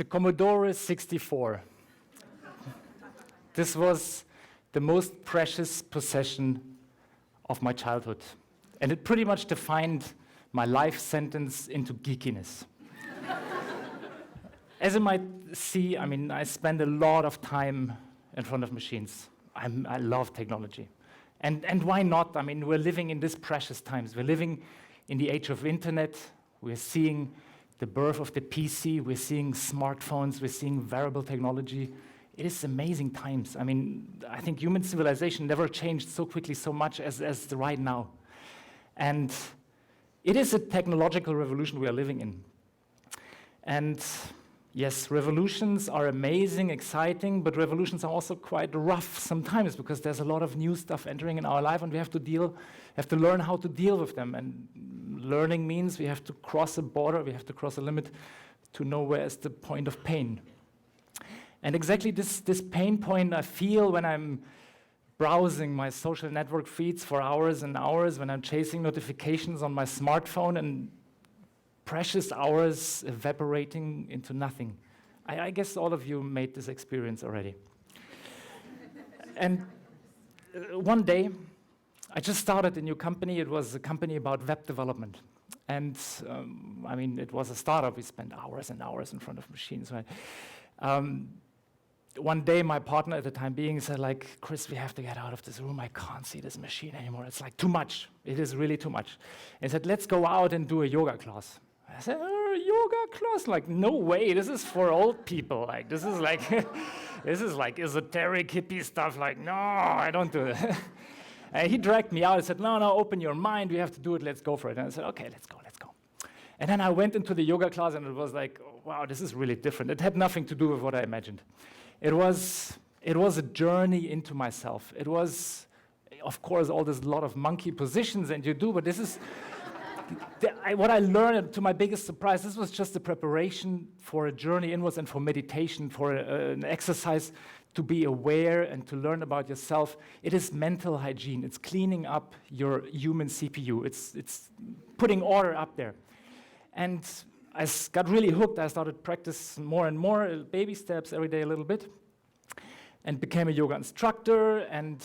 Commodore 64. This was the most precious possession of my childhood. And it pretty much defined my life sentence into geekiness. As you might see, I mean, I spend a lot of time in front of machines. I love technology. And why not? I mean, we're living in these precious times. We're living in the age of internet. We're seeing the birth of the PC. We're seeing smartphones. We're seeing wearable technology. It is amazing times. I mean, I think human civilization never changed so quickly, so much as right now. And it is a technological revolution we are living in. And yes, revolutions are amazing, exciting, but revolutions are also quite rough sometimes because there's a lot of new stuff entering in our life, and we have to learn how to deal with them. And learning means we have to cross a border, we have to cross a limit to know where is the point of pain. And exactly this pain point I feel when I'm browsing my social network feeds for hours and hours, when I'm chasing notifications on my smartphone and precious hours evaporating into nothing. I guess all of you made this experience already. And one day, I just started a new company. It was a company about web development. And I mean, it was a startup. We spent hours and hours in front of machines, right? One day, my partner at the time being said, like, Chris, we have to get out of this room. I can't see this machine anymore. It's like too much. It is really too much. And he said, let's go out and do a yoga class. I said, yoga class? Like, no way. This is for old people. Like, this is like, this is like esoteric hippie stuff. Like, no, I don't do that. And he dragged me out and said, no, open your mind. We have to do it. Let's go for it. And I said, okay, let's go. And then I went into the yoga class, and it was like, oh, wow, this is really different. It had nothing to do with what I imagined. It was a journey into myself. It was, of course, all this lot of monkey positions, and you do, but this is what I learned, to my biggest surprise. This was just a preparation for a journey inwards and for meditation, for an exercise to be aware and to learn about yourself. It is mental hygiene. It's cleaning up your human CPU. It's putting order up there. And I got really hooked. I started practice more and more, baby steps every day a little bit, and became a yoga instructor. And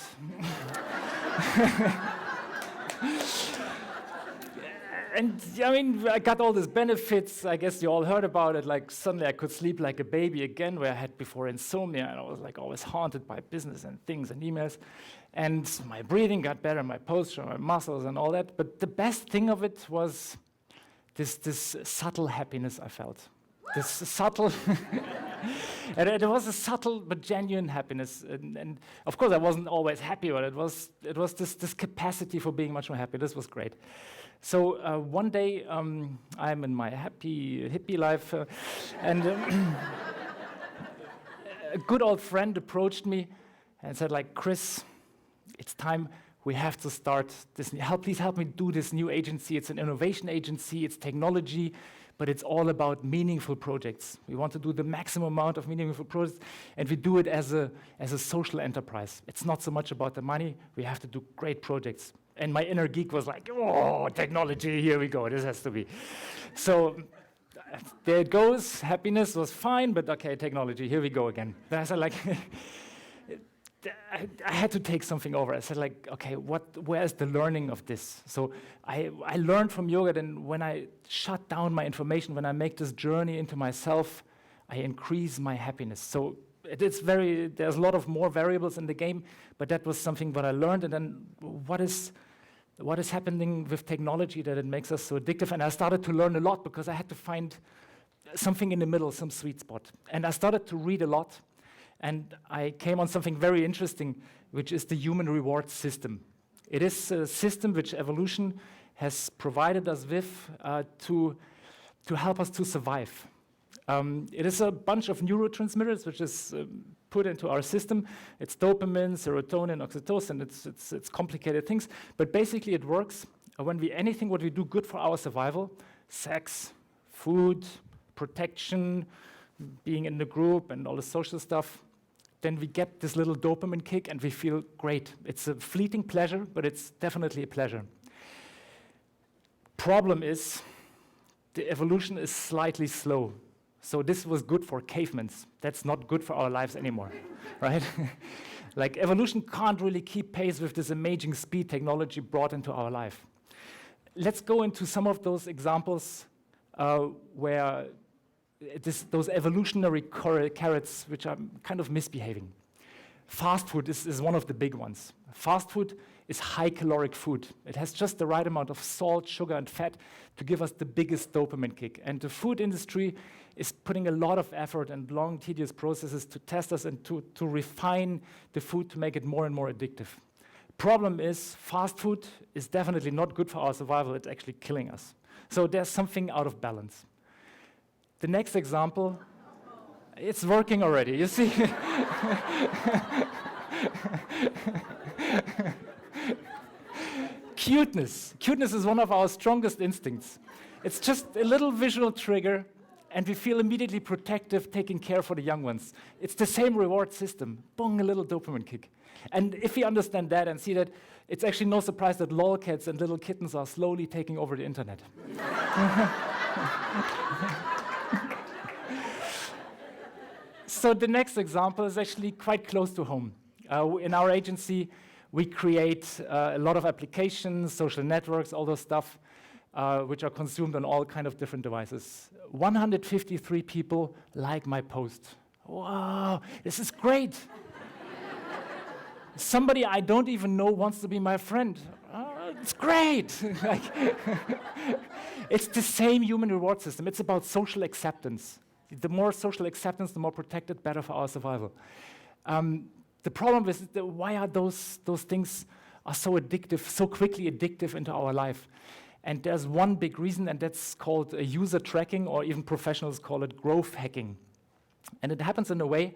and I mean, I got all these benefits. I guess you all heard about it. Like suddenly I could sleep like a baby again, where I had before insomnia, and I was like always haunted by business and things and emails. And my breathing got better, my posture, my muscles, and all that. But the best thing of it was this subtle happiness I felt. This subtle, and it was a subtle but genuine happiness. And of course, I wasn't always happy, but it was this capacity for being much more happy. This was great. So one day, I'm in my happy hippie life, and a good old friend approached me and said, like, Chris, it's time. We have to start this. Please help me do this new agency. It's an innovation agency. It's technology, but it's all about meaningful projects. We want to do the maximum amount of meaningful projects, and we do it as a social enterprise. It's not so much about the money. We have to do great projects. And my inner geek was like, oh, technology, here we go. This has to be. So there it goes. Happiness was fine, but okay, technology, here we go again. Then I said, like, I had to take something over. I said, like, okay, where's the learning of this? So I learned from yoga, then when I shut down my information, when I make this journey into myself, I increase my happiness. So there's a lot of more variables in the game, but that was something that I learned. And then what is happening with technology that it makes us so addictive? And I started to learn a lot because I had to find something in the middle, some sweet spot. And I started to read a lot. And I came on something very interesting, which is the human reward system. It is a system which evolution has provided us with to help us to survive. It is a bunch of neurotransmitters which is put into our system. It's dopamine, serotonin, oxytocin. It's complicated things, but basically it works when anything what we do good for our survival, sex, food, protection, being in the group, and all the social stuff. Then we get this little dopamine kick and we feel great. It's a fleeting pleasure, but it's definitely a pleasure. Problem is, the evolution is slightly slow. So this was good for cavemen. That's not good for our lives anymore, right? Like evolution can't really keep pace with this amazing speed technology brought into our life. Let's go into some of those examples where those evolutionary carrots which are kind of misbehaving. Fast food is one of the big ones. Fast food is high caloric food. It has just the right amount of salt, sugar, and fat to give us the biggest dopamine kick. And the food industry is putting a lot of effort and long, tedious processes to test us and to refine the food to make it more and more addictive. Problem is, fast food is definitely not good for our survival. It's actually killing us. So there's something out of balance. The next example, it's working already, you see? Cuteness. Cuteness is one of our strongest instincts. It's just a little visual trigger, and we feel immediately protective, taking care for the young ones. It's the same reward system. Boom, a little dopamine kick. And if we understand that and see that, it's actually no surprise that lolcats and little kittens are slowly taking over the internet. So the next example is actually quite close to home. In our agency, we create a lot of applications, social networks, all those stuff, which are consumed on all kind of different devices. 153 people like my post. Wow, this is great. Somebody I don't even know wants to be my friend. It's great. It's the same human reward system. It's about social acceptance. The more social acceptance, the more protected, better for our survival. The problem is why are those things are so addictive, so quickly addictive into our life? And there's one big reason, and that's called user tracking, or even professionals call it growth hacking. And it happens in a way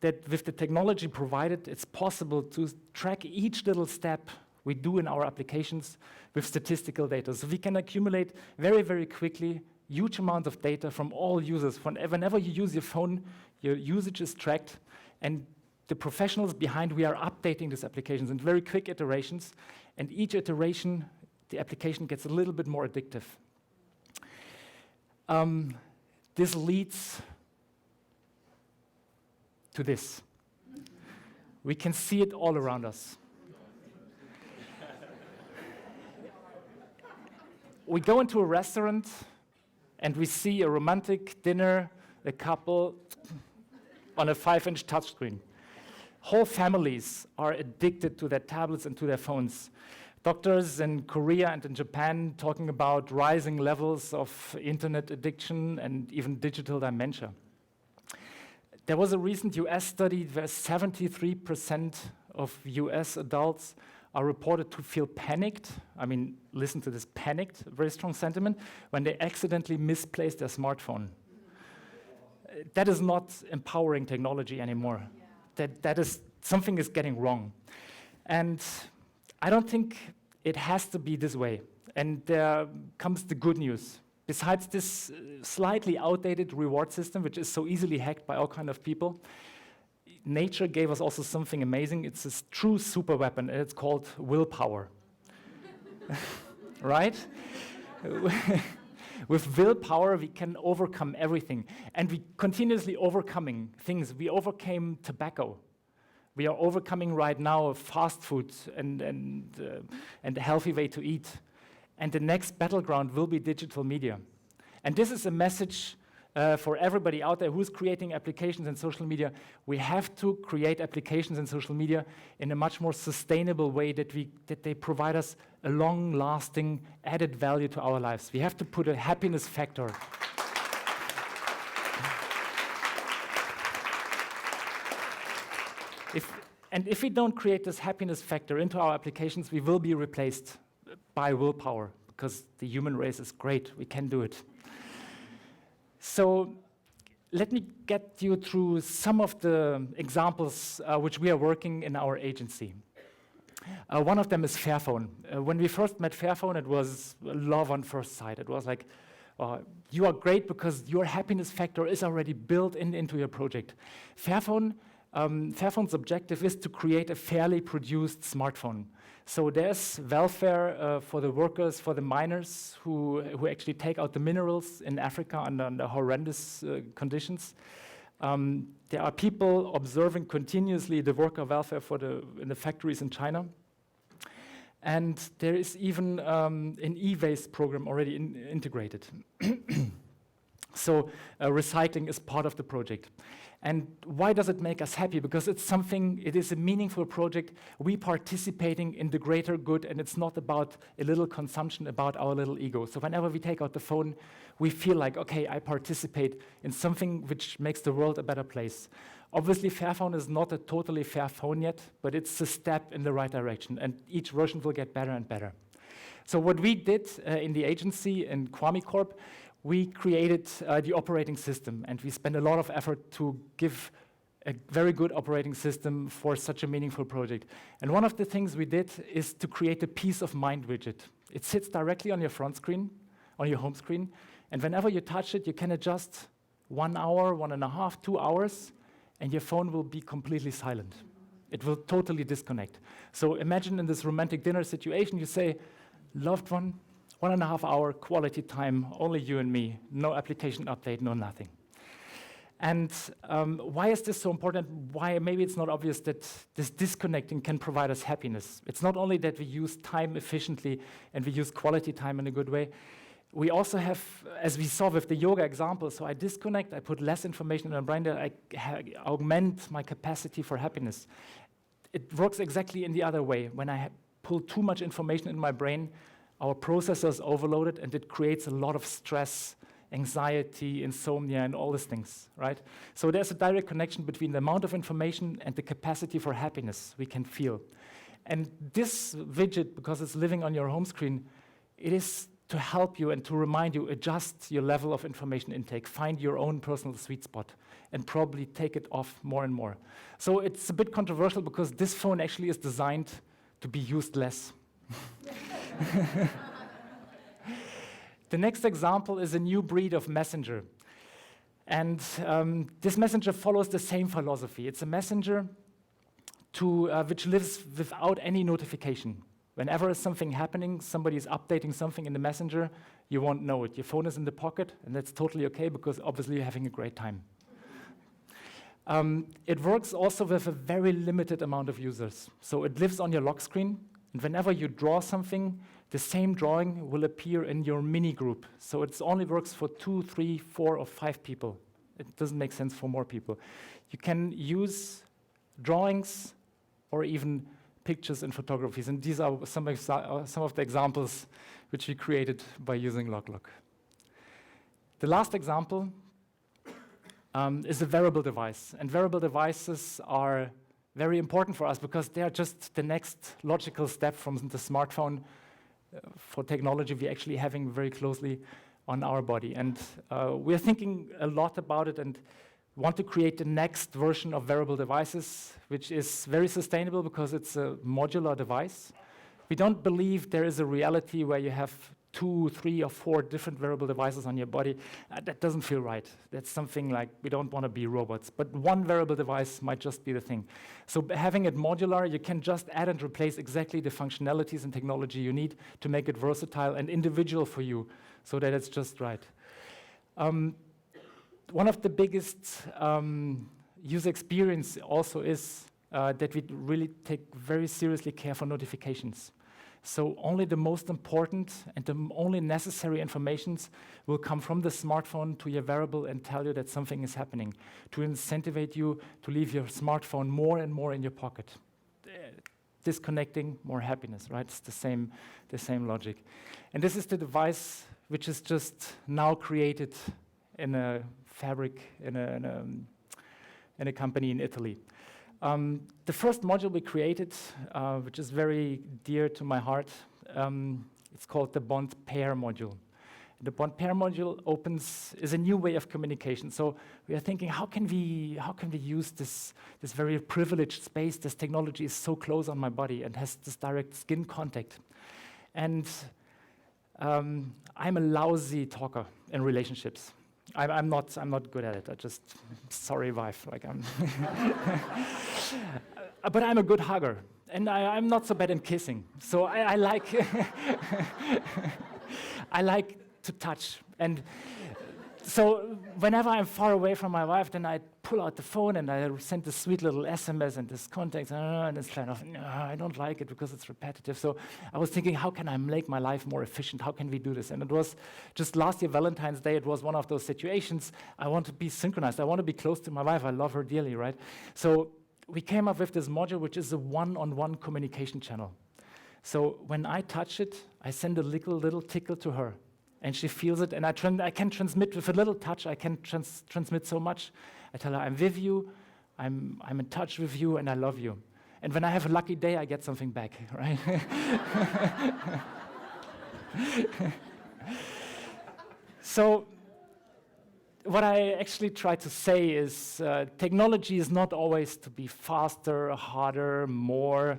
that with the technology provided, it's possible to track each little step we do in our applications with statistical data. So we can accumulate very, very quickly huge amount of data from all users. Whenever you use your phone, your usage is tracked, and the professionals behind, we are updating these applications in very quick iterations, and each iteration, the application gets a little bit more addictive. This leads to this. We can see it all around us. We go into a restaurant and we see a romantic dinner, a couple on a 5-inch touchscreen. Whole families are addicted to their tablets and to their phones. Doctors in Korea and in Japan talking about rising levels of internet addiction and even digital dementia. There was a recent US study where 73% of US adults are reported to feel panicked. I mean, listen to this, panicked, very strong sentiment, when they accidentally misplace their smartphone. That is not empowering technology anymore. That is, something is getting wrong. And I don't think it has to be this way. And there comes the good news. Besides this slightly outdated reward system, which is so easily hacked by all kinds of people, nature gave us also something amazing. It's a true super weapon, and it's called willpower. Right? With willpower, we can overcome everything. And we continuously overcoming things. We overcame tobacco. We are overcoming right now fast food and a healthy way to eat. And the next battleground will be digital media. And this is a message for everybody out there who's creating applications in social media. We have to create applications in social media in a much more sustainable way that they provide us a long-lasting added value to our lives. We have to put a happiness factor. If we don't create this happiness factor into our applications, we will be replaced by willpower, because the human race is great. We can do it. So let me get you through some of the examples which we are working in our agency. One of them is Fairphone. When we first met Fairphone, it was love on first sight. It was like, you are great because your happiness factor is already built into your project. Fairphone Fairphone's objective is to create a fairly produced smartphone. So there's welfare for the workers, for the miners who actually take out the minerals in Africa under horrendous conditions. There are people observing continuously the worker welfare in the factories in China. And there is even an e-waste program already integrated. So recycling is part of the project. And why does it make us happy? Because it is a meaningful project. We participating in the greater good, and it's not about a little consumption, about our little ego. So whenever we take out the phone, we feel like, okay, I participate in something which makes the world a better place. Obviously, Fairphone is not a totally fair phone yet, but it's a step in the right direction, and each version will get better and better. So what we did in the agency, in Kwame Corp, we created the operating system, and we spent a lot of effort to give a very good operating system for such a meaningful project. And one of the things we did is to create a peace of mind widget. It sits directly on your front screen, on your home screen, and whenever you touch it, you can adjust 1 hour, 1.5, 2 hours, and your phone will be completely silent. It will totally disconnect. So imagine in this romantic dinner situation, you say, loved one, 1.5 hour quality time, only you and me, no application update, no nothing. And why is this so important? Why maybe it's not obvious that this disconnecting can provide us happiness. It's not only that we use time efficiently and we use quality time in a good way. We also have, as we saw with the yoga example, so I disconnect, I put less information in my brain, that I augment my capacity for happiness. It works exactly in the other way. When I pull too much information in my brain, our processor is overloaded, and it creates a lot of stress, anxiety, insomnia, and all these things, right? So there's a direct connection between the amount of information and the capacity for happiness we can feel. And this widget, because it's living on your home screen, it is to help you and to remind you, adjust your level of information intake, find your own personal sweet spot, and probably take it off more and more. So it's a bit controversial because this phone actually is designed to be used less. The next example is a new breed of messenger. And this messenger follows the same philosophy. It's a messenger which lives without any notification. Whenever something happening, somebody is updating something in the messenger, you won't know it. Your phone is in the pocket, and that's totally okay because obviously you're having a great time. It works also with a very limited amount of users. So it lives on your lock screen, and whenever you draw something, the same drawing will appear in your mini group. So it only works for 2, 3, 4, or 5 people. It doesn't make sense for more people. You can use drawings or even pictures and photographies, and these are some of the examples which we created by using LogLog. The last example is a wearable device, and wearable devices are very important for us because they are just the next logical step from the smartphone for technology we're actually having very closely on our body. And we're thinking a lot about it and want to create the next version of wearable devices, which is very sustainable because it's a modular device. We don't believe there is a reality where you have 2, 3, or 4 different wearable devices on your body. That doesn't feel right. That's something like we don't want to be robots. But one wearable device might just be the thing. So having it modular, you can just add and replace exactly the functionalities and technology you need to make it versatile and individual for you so that it's just right. One of the biggest user experience also is that we really take very seriously care for notifications. So only the most important and the only necessary informations will come from the smartphone to your wearable and tell you that something is happening, to incentivize you to leave your smartphone more and more in your pocket. Disconnecting, more happiness, right? It's the same logic. And this is the device which is just now created in a fabric in a company in Italy. The first module we created, which is very dear to my heart, it's called the bond pair module. The bond pair module is a new way of communication. So we are thinking, how can we use this very privileged space? This technology is so close on my body and has this direct skin contact. And I'm a lousy talker in relationships. I'm not good at it. I just, sorry, wife. Like I'm, but I'm a good hugger, and I'm not so bad in kissing. So I like, I like to touch, and so whenever I'm far away from my wife, then I pull out the phone and I send this sweet little SMS and this context, and it's kind of, no, I don't like it because it's repetitive. So I was thinking, how can I make my life more efficient? How can we do this? And it was just last year, Valentine's Day, it was one of those situations. I want to be synchronized. I want to be close to my wife. I love her dearly, right? So we came up with this module, which is a one-on-one communication channel. So when I touch it, I send a little tickle to her. And she feels it, and I can transmit with a little touch. I can transmit so much. I tell her, I'm with you, I'm in touch with you, and I love you. And when I have a lucky day, I get something back, right? So what I actually try to say is technology is not always to be faster, harder, more.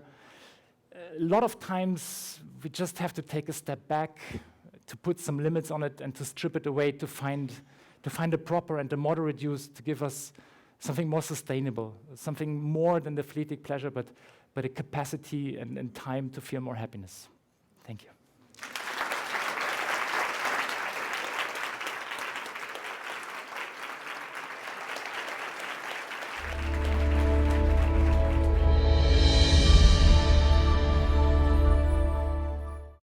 A lot of times, we just have to take a step back, to put some limits on it and to strip it away to find a proper and a moderate use to give us something more sustainable, something more than the fleeting pleasure, but a capacity and time to feel more happiness. Thank you.